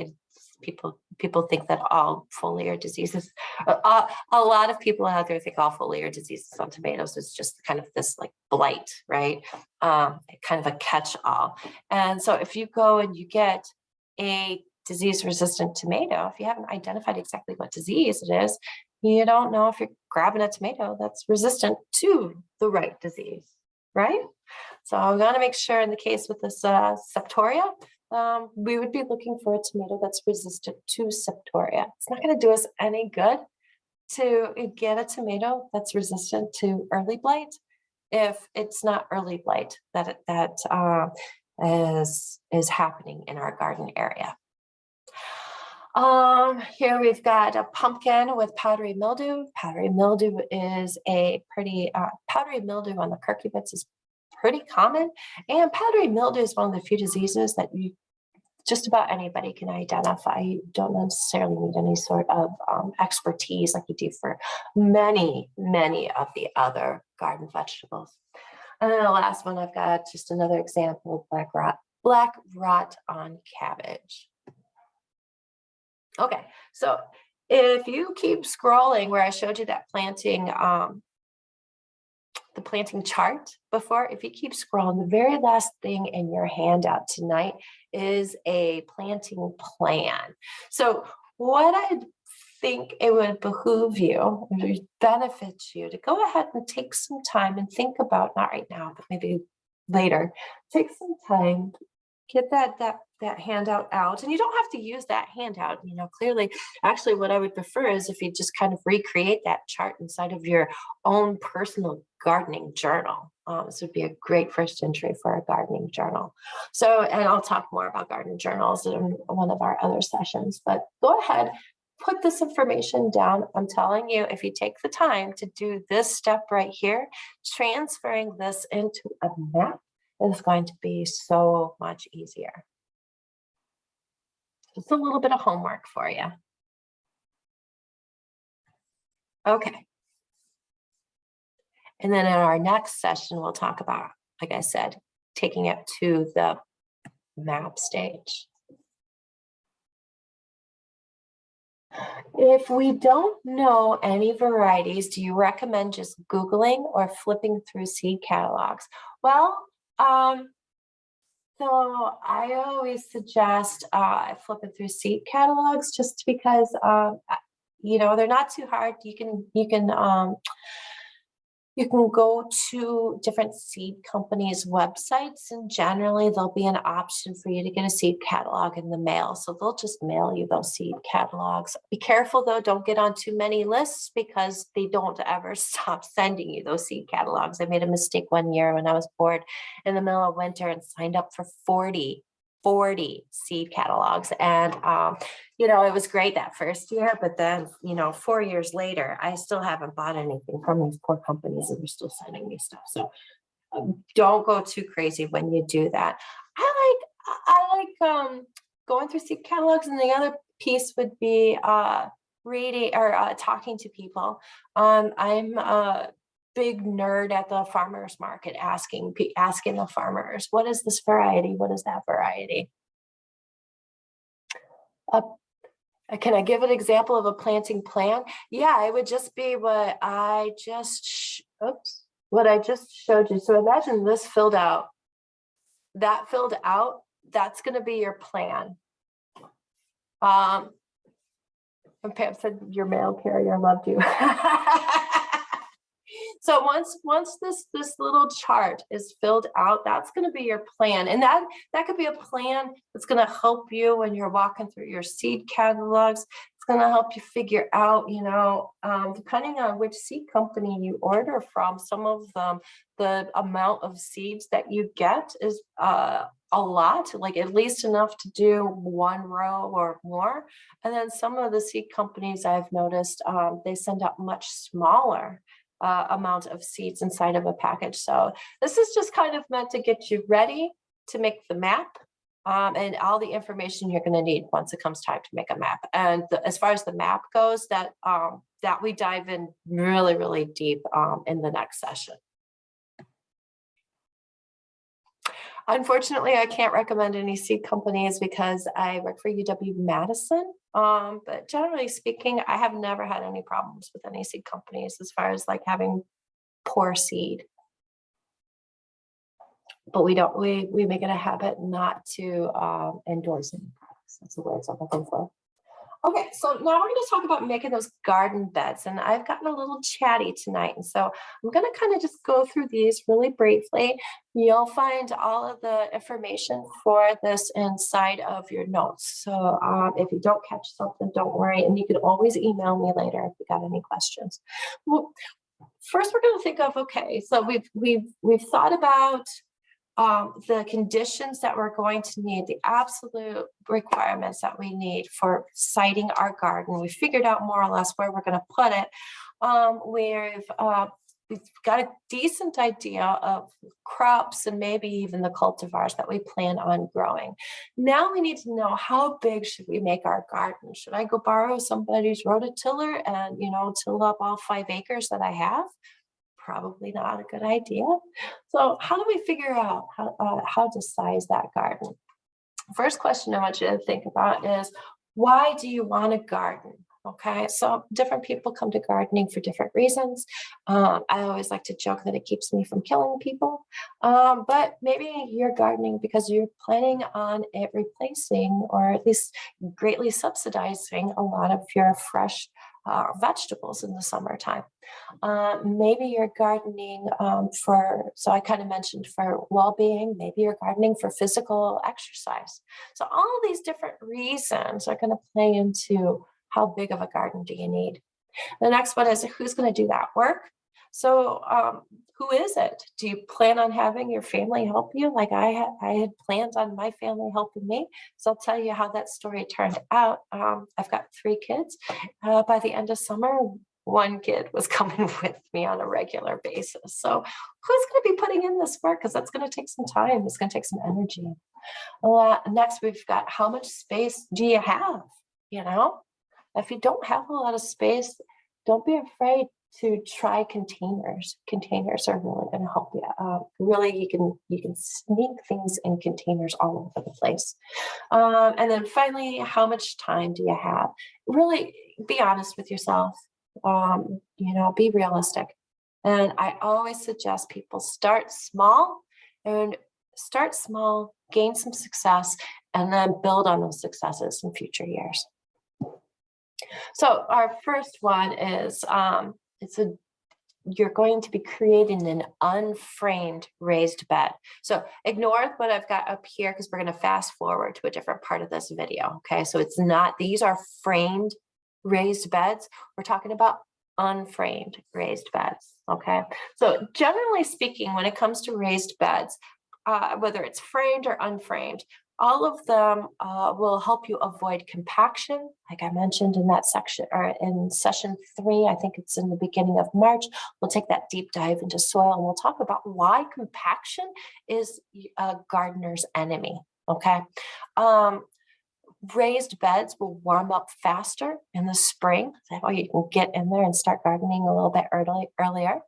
People think that all foliar diseases, a lot of people out there think all foliar diseases on tomatoes is just kind of this like blight, right? Kind of a catch-all. And so if you go and you get a disease-resistant tomato, if you haven't identified exactly what disease it is, you don't know if you're grabbing a tomato that's resistant to the right disease, right? So I'm going to make sure in the case with this septoria, we would be looking for a tomato that's resistant to septoria. It's not going to do us any good to get a tomato that's resistant to early blight if it's not early blight that is happening in our garden area. Here we've got a pumpkin with powdery mildew. Powdery mildew is a pretty, powdery mildew on the curcubits is pretty common. And powdery mildew is one of the few diseases that just about anybody can identify. You don't necessarily need any sort of expertise like you do for many, many of the other garden vegetables. And then the last one, I've got just another example of black rot on cabbage. Okay, so if you keep scrolling where I showed you that planting, the planting chart before, if you keep scrolling, the very last thing in your handout tonight is a planting plan. So what I think it would behoove you, it would benefit you to go ahead and take some time and think about, not right now, but maybe later, take some time, get that handout out. And you don't have to use that handout, clearly. Actually, what I would prefer is if you just kind of recreate that chart inside of your own personal gardening journal. This would be a great first entry for a gardening journal. So, and I'll talk more about garden journals in one of our other sessions, but go ahead, put this information down. I'm telling you, if you take the time to do this step right here, transferring this into a map is going to be so much easier. Just a little bit of homework for you. Okay. And then in our next session, we'll talk about, like I said, taking it to the map stage. If we don't know any varieties, do you recommend just Googling or flipping through seed catalogs? Well, so I always suggest flipping through seed catalogs just because they're not too hard. You can go to different seed companies' websites, and generally there'll be an option for you to get a seed catalog in the mail. So they'll just mail you those seed catalogs. Be careful though, don't get on too many lists because they don't ever stop sending you those seed catalogs. I made a mistake one year when I was bored in the middle of winter and signed up for 40 seed catalogs. And, it was great that first year, but then, 4 years later, I still haven't bought anything from these poor companies and they're still sending me stuff. So don't go too crazy when you do that. I like going through seed catalogs, and the other piece would be reading or talking to people. I'm a big nerd at the farmers market, asking the farmers, what is this variety? What is that variety? Can I give an example of a planting plan? Yeah, it would just be what I just showed you. So imagine this filled out. That filled out, that's going to be your plan. And Pam said your mail carrier loved you. So once this little chart is filled out, that's going to be your plan. And that could be a plan that's going to help you when you're walking through your seed catalogs. It's going to help you figure out, depending on which seed company you order from, some of them, the amount of seeds that you get is a lot, like at least enough to do one row or more. And then some of the seed companies I've noticed, they send out much smaller amount of seeds inside of a package. So this is just kind of meant to get you ready to make the map, and all the information you're going to need once it comes time to make a map. And as far as the map goes, that we dive in really, really deep in the next session. Unfortunately, I can't recommend any seed companies because I work for UW-Madison. But generally speaking, I have never had any problems with any seed companies as far as like having poor seed. But we make it a habit not to endorse any products. That's the word I'm looking for. Okay, so now we're going to talk about making those garden beds, and I've gotten a little chatty tonight, and so I'm going to kind of just go through these really briefly. You'll find all of the information for this inside of your notes. So if you don't catch something, don't worry, and you can always email me later if you got any questions. Well, first, we're going to think of, okay, so we've thought about the conditions that we're going to need, the absolute requirements that we need for siting our garden. We figured out more or less where we're going to put it. We've got a decent idea of crops and maybe even the cultivars that we plan on growing. Now we need to know, how big should we make our garden? Should I go borrow somebody's rototiller and, till up all 5 acres that I have? Probably not a good idea. So how do we figure out how to size that garden? First question I want you to think about is, why do you want to garden? Okay, so different people come to gardening for different reasons. I always like to joke that it keeps me from killing people, but maybe you're gardening because you're planning on it replacing, or at least greatly subsidizing, a lot of your fresh vegetables in the summertime. Maybe you're gardening so I kind of mentioned for well-being, maybe you're gardening for physical exercise. So all of these different reasons are going to play into how big of a garden do you need. The next one is, who's going to do that work? So who is it? Do you plan on having your family help you? Like I had planned on my family helping me. So I'll tell you how that story turned out. I've got 3 kids. By the end of summer, 1 kid was coming with me on a regular basis. So who's going to be putting in this work? Because that's going to take some time. It's going to take some energy. Next, we've got, how much space do you have? If you don't have a lot of space, don't be afraid to try containers. Containers are really going to help you. Really, you can sneak things in containers all over the place. And then finally, how much time do you have? Really be honest with yourself. Be realistic. And I always suggest people start small, gain some success, and then build on those successes in future years. So our first one is, you're going to be creating an unframed raised bed. So ignore what I've got up here, because we're going to fast forward to a different part of this video. Okay, so these are framed raised beds. We're talking about unframed raised beds. Okay, so generally speaking, when it comes to raised beds, whether it's framed or unframed, all of them will help you avoid compaction. Like I mentioned in that section, or in session 3, I think it's in the beginning of March, we'll take that deep dive into soil, and we'll talk about why compaction is a gardener's enemy. Okay. Raised beds will warm up faster in the spring. That way you can get in there and start gardening a little bit earlier.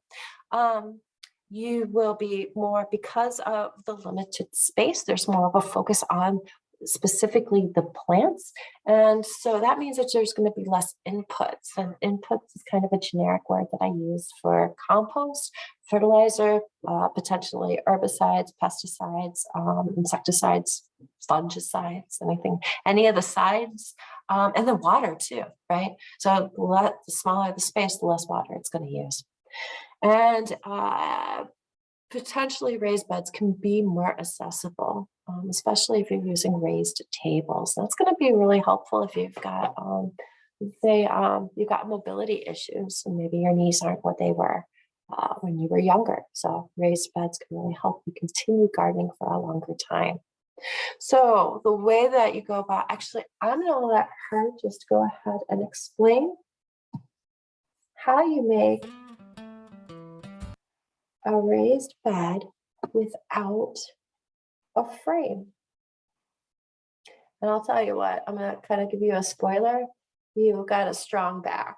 You will be more, because of the limited space, there's more of a focus on specifically the plants. And so that means that there's going to be less inputs. And inputs is kind of a generic word that I use for compost, fertilizer, potentially herbicides, pesticides, insecticides, fungicides, any of the sides, and then water too, right? So the smaller the space, the less water it's going to use. And potentially raised beds can be more accessible, especially if you're using raised tables. That's going to be really helpful if you've got, you've got mobility issues, and maybe your knees aren't what they were when you were younger. So raised beds can really help you continue gardening for a longer time. So the way that you go about, actually, I'm going to let her just go ahead and explain how you make a raised bed without a frame. And I'll tell you what, I'm going to kind of give you a spoiler. You got a strong back.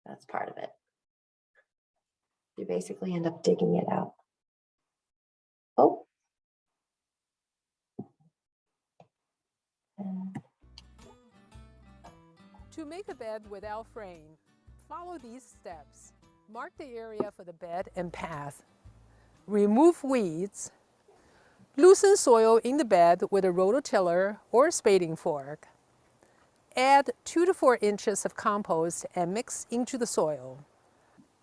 That's part of it. You basically end up digging it out. Oh. To make a bed without frame, follow these steps. Mark the area for the bed and path. Remove weeds. Loosen soil in the bed with a rototiller or spading fork. Add 2 to 4 inches of compost and mix into the soil.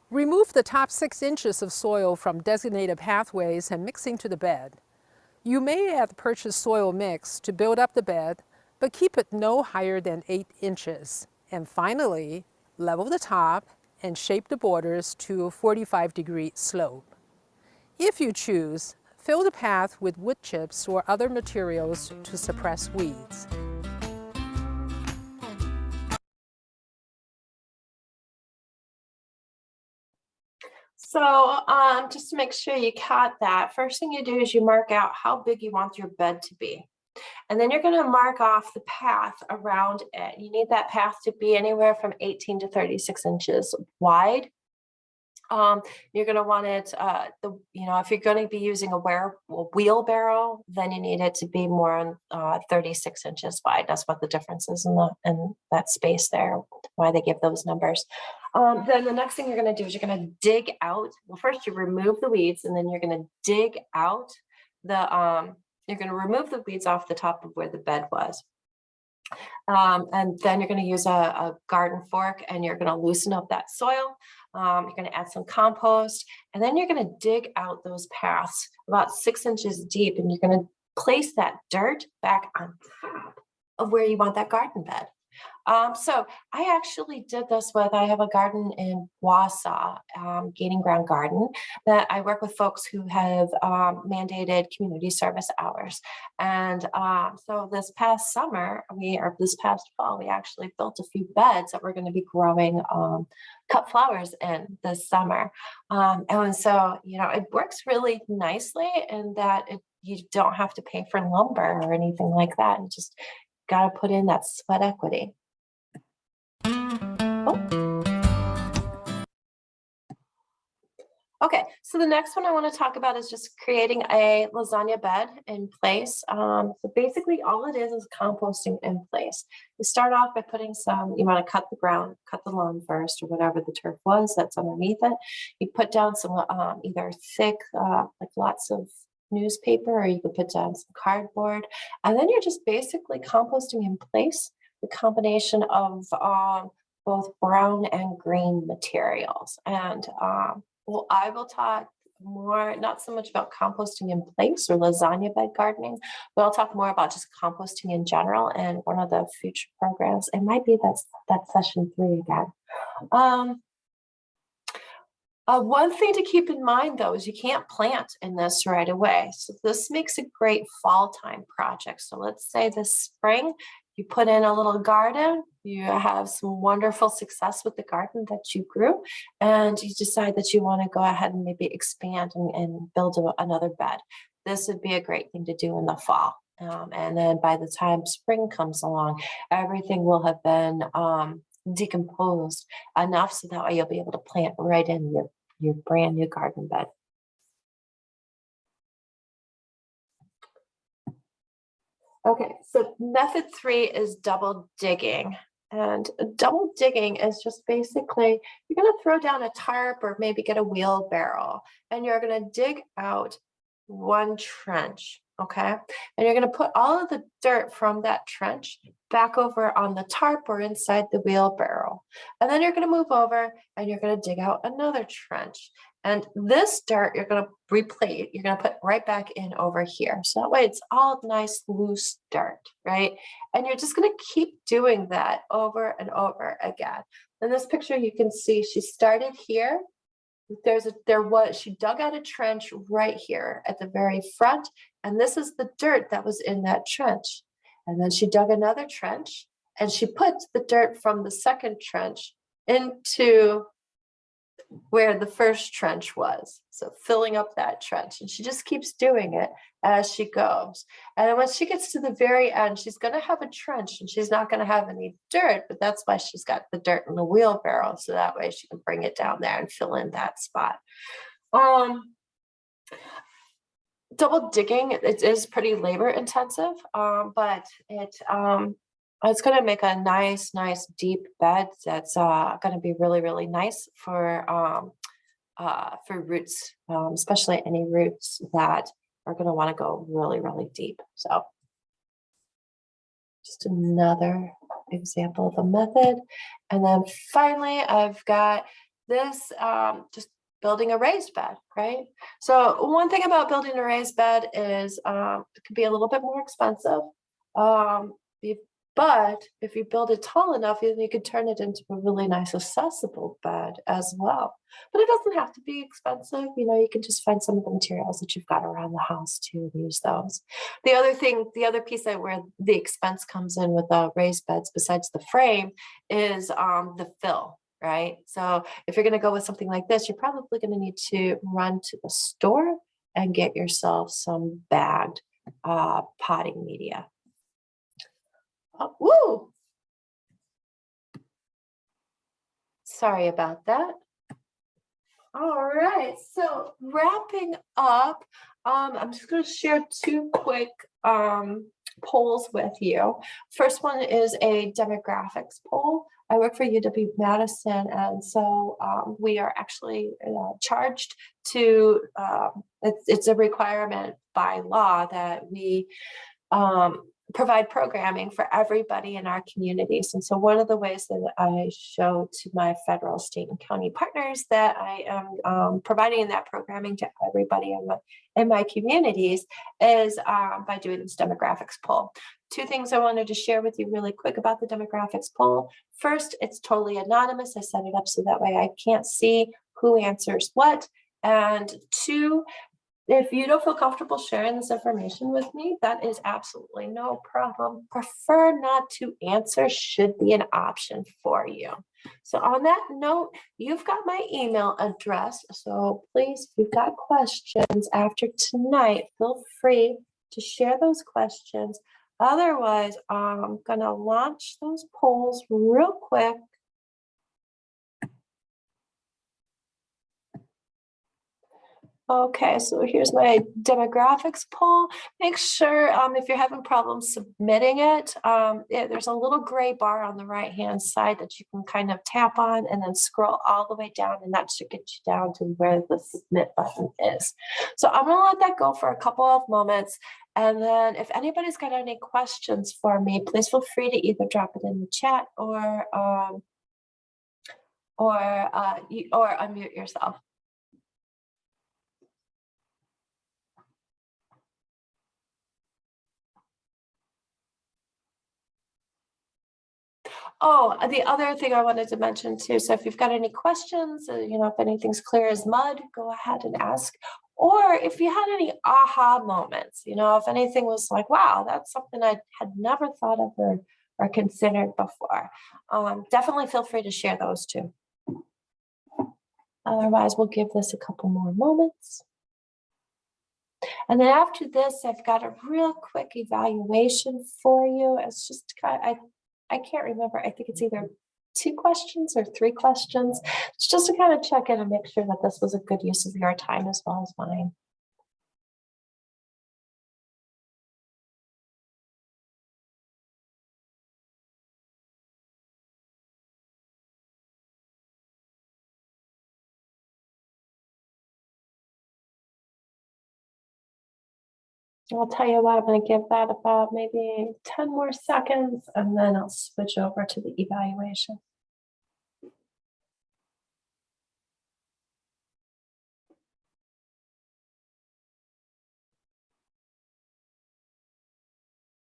Remove the top 6 inches of soil from designated pathways and mix into the bed. You may add purchased soil mix to build up the bed, but keep it no higher than 8 inches. And finally, level the top and shape the borders to a 45-degree slope. If you choose, fill the path with wood chips or other materials to suppress weeds. So just to make sure you caught that, first thing you do is you mark out how big you want your bed to be. And then you're going to mark off the path around it. You need that path to be anywhere from 18 to 36 inches wide. You're going to want it, if you're going to be using a wheelbarrow, then you need it to be more 36 inches wide. That's what the difference is in that space there, why they give those numbers. Then the next thing you're going to do is you're going to dig out. Well, first you remove the weeds, and then you're going to dig out you're going to remove the weeds off the top of where the bed was. And then you're going to use a garden fork, and you're going to loosen up that soil. You're going to add some compost, and then you're going to dig out those paths about 6 inches deep, and you're going to place that dirt back on top of where you want that garden bed. So I actually did this I have a garden in Wausau, Gaining Ground Garden, that I work with folks who have mandated community service hours. And so this past summer, this past fall, we actually built a few beds that we're going to be growing cut flowers in this summer. And so, it works really nicely in that you don't have to pay for lumber or anything like that. You just got to put in that sweat equity. Okay, so the next one I want to talk about is just creating a lasagna bed in place. So basically all it is composting in place. You start off by putting you want to cut the lawn first, or whatever the turf was that's underneath it. You put down some either thick, like lots of newspaper, or you could put down some cardboard. And then you're just basically composting in place the combination of both brown and green materials. And I will talk more, not so much about composting in place or lasagna bed gardening, but I'll talk more about just composting in general in one of the future programs. It might be that's session 3 again. One thing to keep in mind, though, is you can't plant in this right away. So this makes a great fall time project. So let's say this spring, you put in a little garden, you have some wonderful success with the garden that you grew, and you decide that you want to go ahead and maybe expand and build another bed. This would be a great thing to do in the fall. And then by the time spring comes along, everything will have been decomposed enough so that way you'll be able to plant right in your brand new garden bed. Okay, so method 3 is double digging. And double digging is just basically, you're going to throw down a tarp or maybe get a wheelbarrow, and you're going to dig out one trench, okay? And you're going to put all of the dirt from that trench back over on the tarp or inside the wheelbarrow. And then you're going to move over and you're going to dig out another trench. And this dirt you're going to replate, you're going to put right back in over here. So that way it's all nice, loose dirt, right? And you're just going to keep doing that over and over again. In this picture, you can see she started here she dug out a trench right here at the very front, and this is the dirt that was in that trench. And then she dug another trench, and she put the dirt from the second trench into where the first trench was. So filling up that trench, and she just keeps doing it as she goes. And then when she gets to the very end, she's going to have a trench and she's not going to have any dirt, but that's why she's got the dirt in the wheelbarrow. So that way she can bring it down there and fill in that spot. Double digging, it is pretty labor intensive, but it's going to make a nice deep bed that's going to be really nice for roots, especially any roots that are going to want to go really deep. So just another example of a method. And then finally, I've got this, just building a raised bed, right? So one thing about building a raised bed is it can be a little bit more expensive. But if you build it tall enough, you could turn it into a really nice accessible bed as well. But it doesn't have to be expensive. You can just find some of the materials that you've got around the house to use those. The other piece where the expense comes in with raised beds, besides the frame, is the fill, right? So if you're going to go with something like this, you're probably going to need to run to the store and get yourself some bagged potting media. Oh, woo! Sorry about that. All right, so wrapping up, I'm just going to share two quick polls with you. First one is a demographics poll. I work for UW-Madison, and so we are actually charged to, it's a requirement by law that we provide programming for everybody in our communities. And so one of the ways that I show to my federal, state, and county partners that I am providing that programming to everybody in my communities is by doing this demographics poll. Two things I wanted to share with you really quick about the demographics poll. First, it's totally anonymous. I set it up so that way I can't see who answers what. And two, if you don't feel comfortable sharing this information with me, that is absolutely no problem. Prefer not to answer should be an option for you. So on that note, you've got my email address. So please, if you've got questions after tonight, feel free to share those questions. Otherwise, I'm going to launch those polls real quick. Okay, so here's my demographics poll. Make sure if you're having problems submitting it, there's a little gray bar on the right-hand side that you can kind of tap on and then scroll all the way down, and that should get you down to where the submit button is. So I'm gonna let that go for a couple of moments. And then if anybody's got any questions for me, please feel free to either drop it in the chat or unmute yourself. Oh, the other thing I wanted to mention too, so if you've got any questions, if anything's clear as mud, go ahead and ask. Or if you had any aha moments, if anything was like, wow, that's something I had never thought of or considered before, definitely feel free to share those too. Otherwise, we'll give this a couple more moments. And then after this, I've got a real quick evaluation for you. It's just I can't remember. I think it's either 2 questions or 3 questions. It's just to kind of check in and make sure that this was a good use of your time as well as mine. I'll tell you what, I'm going to give that about maybe 10 more seconds, and then I'll switch over to the evaluation.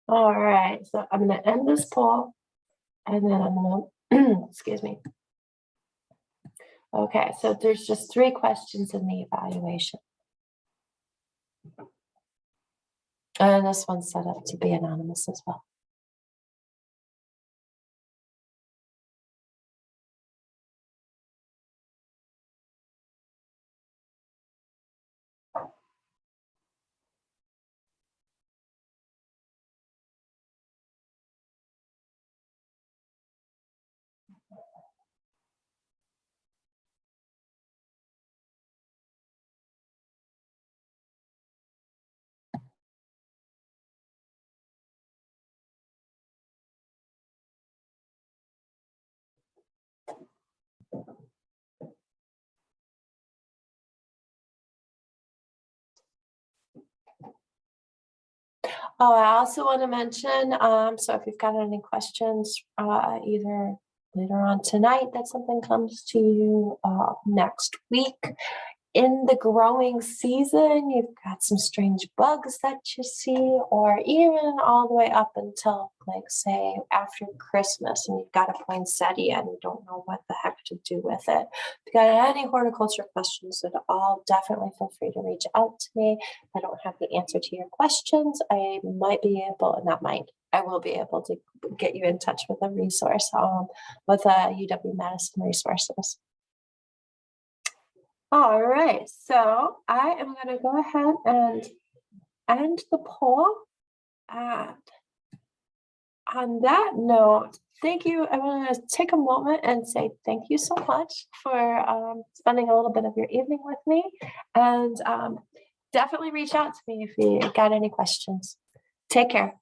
All right, so I'm going to end this poll, and then I'm going to, excuse me. Okay, so there's just 3 questions in the evaluation. And this one's set up to be anonymous as well. Oh, I also want to mention, so if you've got any questions, either later on tonight that something comes to you, next week, in the growing season, you've got some strange bugs that you see, or even all the way up until, like, say, after Christmas, and you've got a poinsettia and you don't know what the heck to do with it. If you've got any horticulture questions at all, definitely feel free to reach out to me. If I don't have the answer to your questions, I might be able, not might, I will be able to get you in touch with a resource, with UW-Madison resources. All right, so I am going to go ahead and end the poll. And on that note, thank you. I want to take a moment and say thank you so much for spending a little bit of your evening with me. And definitely reach out to me if you got any questions. Take care.